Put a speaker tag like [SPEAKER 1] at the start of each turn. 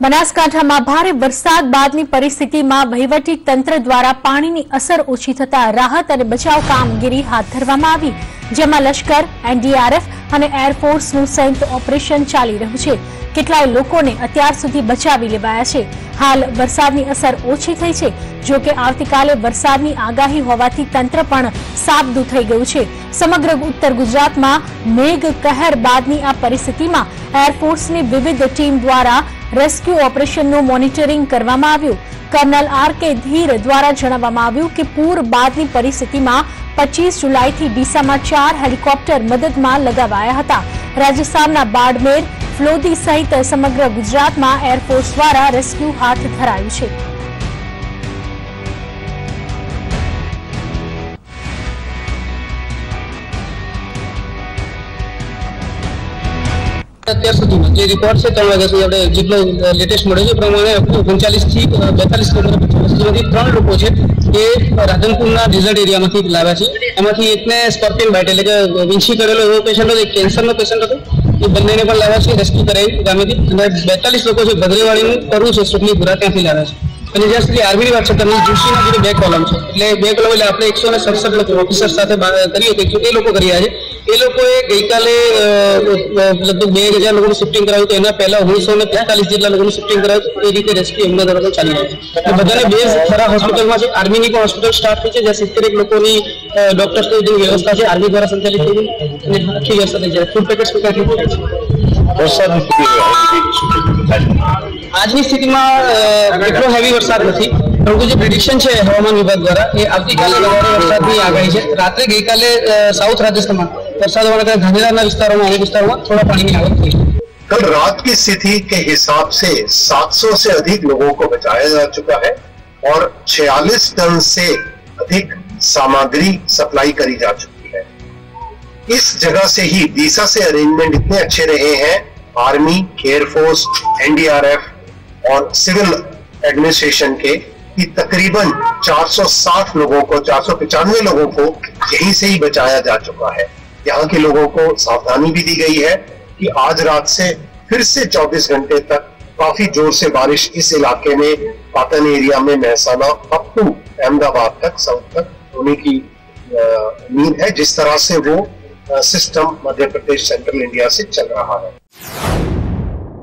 [SPEAKER 1] બનાસકાંઠામાં ભારે વરસાદ બાદની પરિસ્થિતિમાં વહીવટી તંત્ર દ્વારા પાણીની અસર ઓછી થતા રાહત અને બચાવ કામગીરી હાથ ધરવામાં આવી, જેમાં લશ્કર, એનડીઆરએફ અને એરફોર્સનું સંયુક્ત ઓપરેશન ચાલી રહ્યું છે। કેટલાય લોકોને અત્યાર સુધી બચાવી લેવાયા છે। હાલ વરસાદની અસર ઓછી થઈ છે, જો કે આવતીકાલે વરસાદની આગાહી હોવાથી તંત્ર પણ સાબદું થઈ ગયું છે। સમગ્ર ઉત્તર ગુજરાતમાં મેઘ કહેર બાદની આ પરિસ્થિતિમાં એરફોર્સની વિવિધ ટીમ દ્વારા રેસ્ક્યુ ઓપરેશનનું મોનિટરિંગ કરવામાં આવ્યું। Kernel R.K.. ધીર દ્વારા જણાવવામાં આવ્યું કે પૂર બાદની પરિસ્થિતિમાં 25 જુલાઈથી ડીસામાં 4 હેલિકોપ્ટર મદદમાં લગાવાયા હતા। રાજસ્થાનના બાડમેર, ફ્લોદી સહિત સમગ્ર ગુજરાતમાં એરફોર્સ દ્વારા રેસ્ક્યુ હાથ ધરાયું છે।
[SPEAKER 2] અત્યાર સુધીમાં જે રિપોર્ટ છે 3 વાગ્યા સુધી આપણે જેટલો લેટેસ્ટ મળ્યો છે પ્રમાણે 39 થી 42 કિલોમીટર વસ્તીમાંથી 3 લોકો છે એ રાધનપુરના રિઝલ્ટ એરિયામાંથી લાવ્યા છે। એમાંથી એકને સ્કોર્પિયન બાઇટ એટલે કે વિંછી કરેલો એવો પેશન્ટ હતો, એક કેન્સરનો પેશન્ટ હતો, એ બંનેને પણ લાવ્યા છે રેસ્ક્યુ કરાવી ગામેથી। અને 42 લોકો છે ભદ્રેવાડીનું કરવું છે સુખનીપુરા ત્યાંથી લાવ્યા છે। અને જ્યાં સુધી આર્મીની વાત છે તમને જોશીના જોડે 2 કોલમ છે, એટલે 2 કોલમ એટલે આપણે 167 લોકો ઓફિસર સાથે કરીએ તો એ લોકો કરી રહ્યા છે। એ લોકોએ ગઈકાલે લગભગ 2000 લોકોનું શિફ્ટિંગ કરાવ્યું, તો એના પહેલા 1945 જેટલા લોકોનું શિફ્ટિંગ કરાવ્યું। એ રીતે રેસ્ક્યુ એમના દ્વારા ચાલી રહ્યું છે। બધાને બેઝ ખરા હોસ્પિટલમાં છે, આર્મીની પણ હોસ્પિટલ સ્ટાફ છે, જ્યાં 71 લોકોની ડોક્ટર્સની જેવી વ્યવસ્થા છે, આર્મી દ્વારા સંચાલિત થઈ ગઈ અને આખી વ્યવસ્થા થઈ જાય। ફૂડ પેકેટ્સ પણ આજની સ્થિતિમાં એટલો હેવી વરસાદ નથી, પરંતુ જે પ્રિડિક્શન છે હવામાન વિભાગ દ્વારા એ આવતીકાલે વરસાદની આગાહી છે। રાત્રે ગઈકાલે સાઉથ રાજસ્થાનમાં वरसाद होने के गांधीनगर विस्तारों में अनेक विस्तारों में थोड़ा पानी की आवक थी।
[SPEAKER 3] कल रात की स्थिति के हिसाब से 700 से अधिक लोगों को बचाया जा चुका है और 46 टन से अधिक सामग्री सप्लाई करी जा चुकी है। इस जगह से ही डीसा से अरेंजमेंट इतने अच्छे रहे हैं, आर्मी, एयरफोर्स, एनडीआरएफ और सिविल एडमिनिस्ट्रेशन के, कि तकरीबन 460 लोगों को 495 लोगों को यहीं से ही बचाया जा चुका है। यहाँ के लोगों को सावधानी भी दी गई है कि आज रात से फिर से 24 घंटे तक काफी जोर से बारिश इस इलाके में पाटन एरिया में महसाना अप टू अहमदाबाद तक साउथ तक होने की उम्मीद है, जिस तरह से वो system Madhya Pradesh central India से चल रहा है।